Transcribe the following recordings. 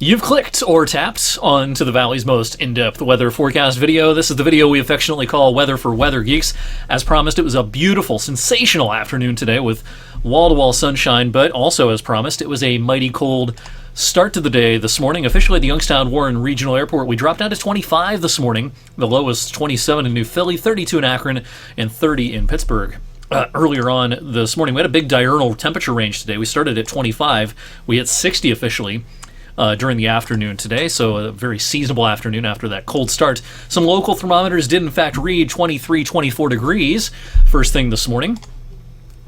You've clicked or tapped onto the Valley's most in-depth weather forecast video. This is the video we affectionately call Weather for Weather Geeks. As promised, it was a beautiful, sensational afternoon today with wall-to-wall sunshine, but also, as promised, it was a mighty cold start to the day this morning. Officially at the Youngstown Warren Regional Airport, we dropped down to 25 this morning. The low was 27 in New Philly, 32 in Akron, and 30 in Pittsburgh. Earlier on this morning, we had a big diurnal temperature range today. We started at 25. We hit 60 officially during the afternoon today, so a very seasonable afternoon after that cold start. Some local thermometers did in fact read 23, 24 degrees first thing this morning.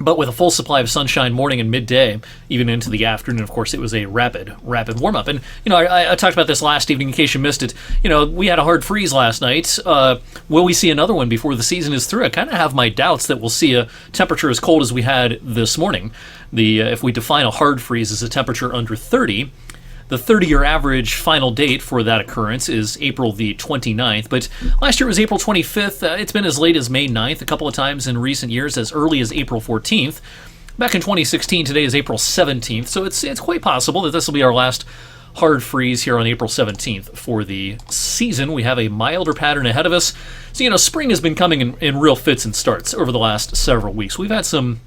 But with a full supply of sunshine morning and midday, even into the afternoon, of course, it was a rapid warm-up. And, I talked about this last evening in case you missed it. We had a hard freeze last night. Will we see another one before the season is through? I kind of have my doubts that we'll see a temperature as cold as we had this morning. If we define a hard freeze as a temperature under 30, the 30-year average final date for that occurrence is April the 29th, but last year it was April 25th. It's been as late as May 9th a couple of times in recent years, as early as April 14th. Back in 2016, today is April 17th, so it's quite possible that this will be our last hard freeze here on April 17th for the season. We have a milder pattern ahead of us. So, spring has been coming in real fits and starts over the last several weeks. We've had some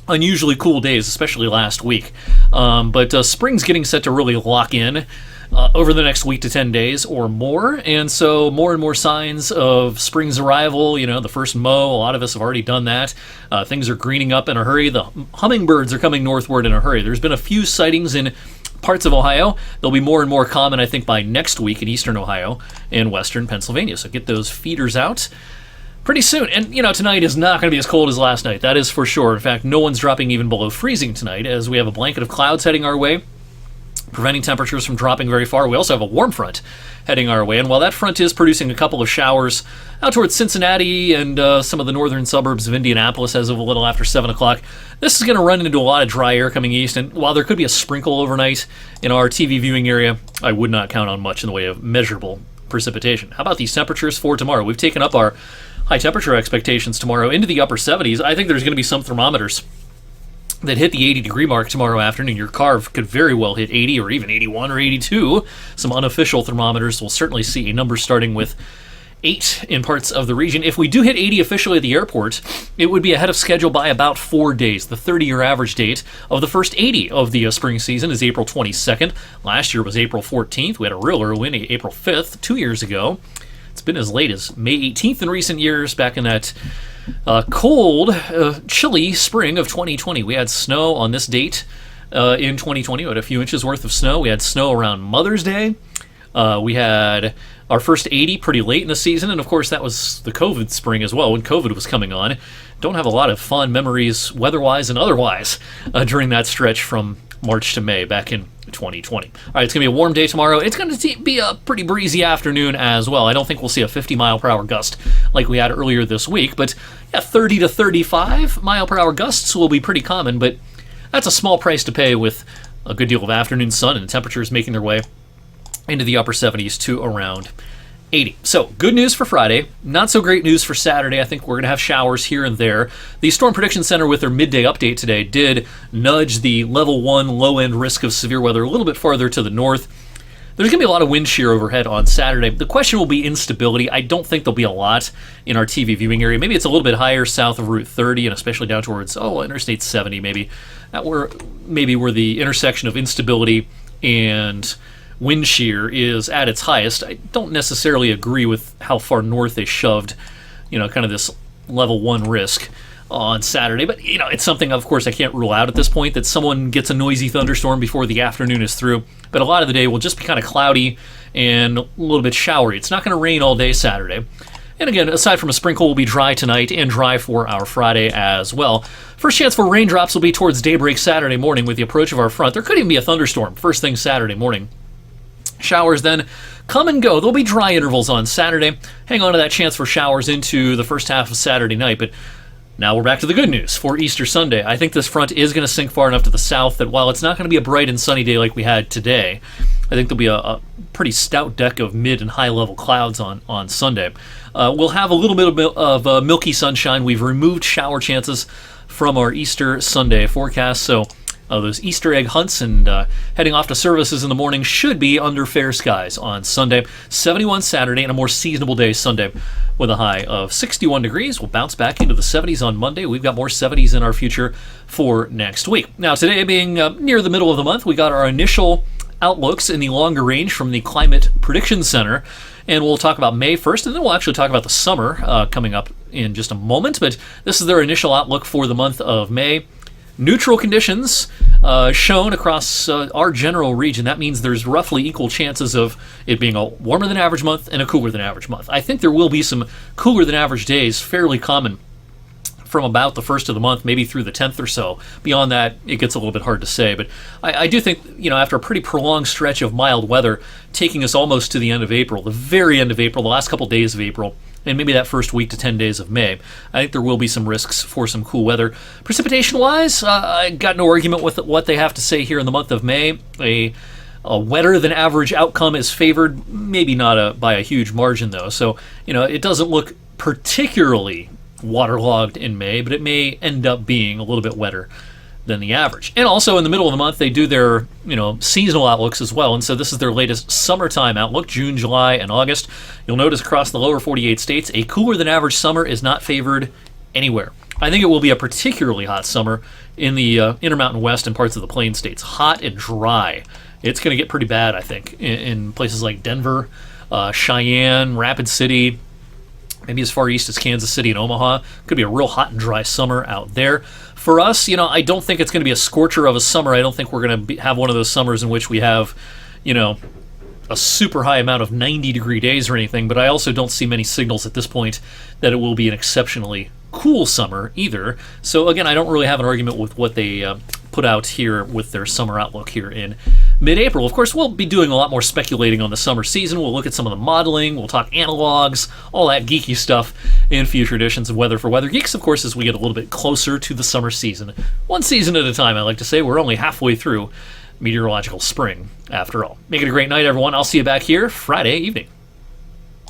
unusually cool days, especially last week. But spring's getting set to really lock in over the next week to 10 days or more. And so more and more signs of spring's arrival. The first mow, a lot of us have already done that. Things are greening up in a hurry. The hummingbirds are coming northward in a hurry. There's been a few sightings in parts of Ohio. They'll be more and more common, I think, by next week in eastern Ohio and western Pennsylvania. So get those feeders out pretty soon. And, tonight is not going to be as cold as last night. That is for sure. In fact, no one's dropping even below freezing tonight, as we have a blanket of clouds heading our way, preventing temperatures from dropping very far. We also have a warm front heading our way. And while that front is producing a couple of showers out towards Cincinnati and some of the northern suburbs of Indianapolis as of a little after 7 o'clock, this is going to run into a lot of dry air coming east. And while there could be a sprinkle overnight in our TV viewing area, I would not count on much in the way of measurable precipitation. How about these temperatures for tomorrow? We've taken up our high temperature expectations tomorrow into the upper 70s. I think there's going to be some thermometers that hit the 80-degree mark tomorrow afternoon. Your car could very well hit 80 or even 81 or 82. Some unofficial thermometers will certainly see a number starting with 8 in parts of the region. If we do hit 80 officially at the airport, it would be ahead of schedule by about 4 days. The 30-year average date of the first 80 of the spring season is April 22nd. Last year was April 14th. We had a real early one, April 5th, 2 years ago. It's been as late as May 18th in recent years, back in that cold, chilly spring of 2020. We had snow on this date in 2020. We had a few inches worth of snow. We had snow around Mother's Day. We had our first 80 pretty late in the season, and of course that was the COVID spring as well, when COVID was coming on. Don't have a lot of fond memories, weather-wise and otherwise, during that stretch from March to May back in 2020. All right, it's going to be a warm day tomorrow. It's going to be a pretty breezy afternoon as well. I don't think we'll see a 50-mile-per-hour gust like we had earlier this week, but 30 to 35-mile-per-hour gusts will be pretty common, but that's a small price to pay with a good deal of afternoon sun and temperatures making their way into the upper 70s to around 80. So, good news for Friday, not so great news for Saturday. I think we're going to have showers here and there. The Storm Prediction Center, with their midday update today, did nudge the level 1 low-end risk of severe weather a little bit farther to the north. There's going to be a lot of wind shear overhead on Saturday. The question will be instability. I don't think there'll be a lot in our TV viewing area. Maybe it's a little bit higher south of Route 30 and especially down towards, Interstate 70 maybe. Where the intersection of instability and wind shear is at its highest. I don't necessarily agree with how far north they shoved, kind of this level 1 risk on Saturday. But, it's something, of course, I can't rule out at this point, that someone gets a noisy thunderstorm before the afternoon is through. But a lot of the day will just be kind of cloudy and a little bit showery. It's not going to rain all day Saturday. And again, aside from a sprinkle, will be dry tonight and dry for our Friday as well. First chance for raindrops will be towards daybreak Saturday morning with the approach of our front. There could even be a thunderstorm first thing Saturday morning. Showers then come and go. There'll be dry intervals on Saturday. Hang on to that chance for showers into the first half of Saturday night. But now we're back to the good news for Easter Sunday. I think this front is going to sink far enough to the south that while it's not going to be a bright and sunny day like we had today, I think there'll be a pretty stout deck of mid and high level clouds on Sunday. We'll have a little bit of milky sunshine. We've removed shower chances from our Easter Sunday forecast, so those Easter egg hunts and heading off to services in the morning should be under fair skies on Sunday. 71 Saturday and a more seasonable day Sunday with a high of 61 degrees. We'll bounce back into the 70s on Monday. We've got more 70s in our future for next week. Now, today being near the middle of the month, we got our initial outlooks in the longer range from the Climate Prediction Center. And we'll talk about May first, and then we'll actually talk about the summer coming up in just a moment. But this is their initial outlook for the month of May. Neutral conditions shown across our general region. That means there's roughly equal chances of it being a warmer than average month and a cooler than average month. I think there will be some cooler than average days, fairly common from about the first of the month, maybe through the 10th or so. Beyond that, it gets a little bit hard to say. But I do think, after a pretty prolonged stretch of mild weather, taking us almost to the end of April, the very end of April, the last couple days of April, and maybe that first week to 10 days of May, I think there will be some risks for some cool weather. Precipitation-wise, I got no argument with what they have to say here in the month of May. A wetter than average outcome is favored, maybe not by a huge margin though. So, it doesn't look particularly waterlogged in May, but it may end up being a little bit wetter than the average. And also in the middle of the month, they do their, seasonal outlooks as well. And so this is their latest summertime outlook, June, July, and August. You'll notice across the lower 48 states, a cooler than average summer is not favored anywhere. I think it will be a particularly hot summer in the Intermountain West and parts of the Plain states. Hot and dry. It's going to get pretty bad, I think, in places like Denver, Cheyenne, Rapid City, maybe as far east as Kansas City and Omaha. Could be a real hot and dry summer out there. For us, I don't think it's going to be a scorcher of a summer. I don't think we're going to have one of those summers in which we have, a super high amount of 90-degree days or anything, but I also don't see many signals at this point that it will be an exceptionally cool summer either. So again, I don't really have an argument with what they put out here with their summer outlook here in mid-April. Of course, we'll be doing a lot more speculating on the summer season. We'll look at some of the modeling, we'll talk analogs, all that geeky stuff in future editions of Weather for Weather Geeks, of course, as we get a little bit closer to the summer season. One season at a time, I like to say. We're only halfway through meteorological spring, after all. Make it a great night, everyone. I'll see you back here Friday evening.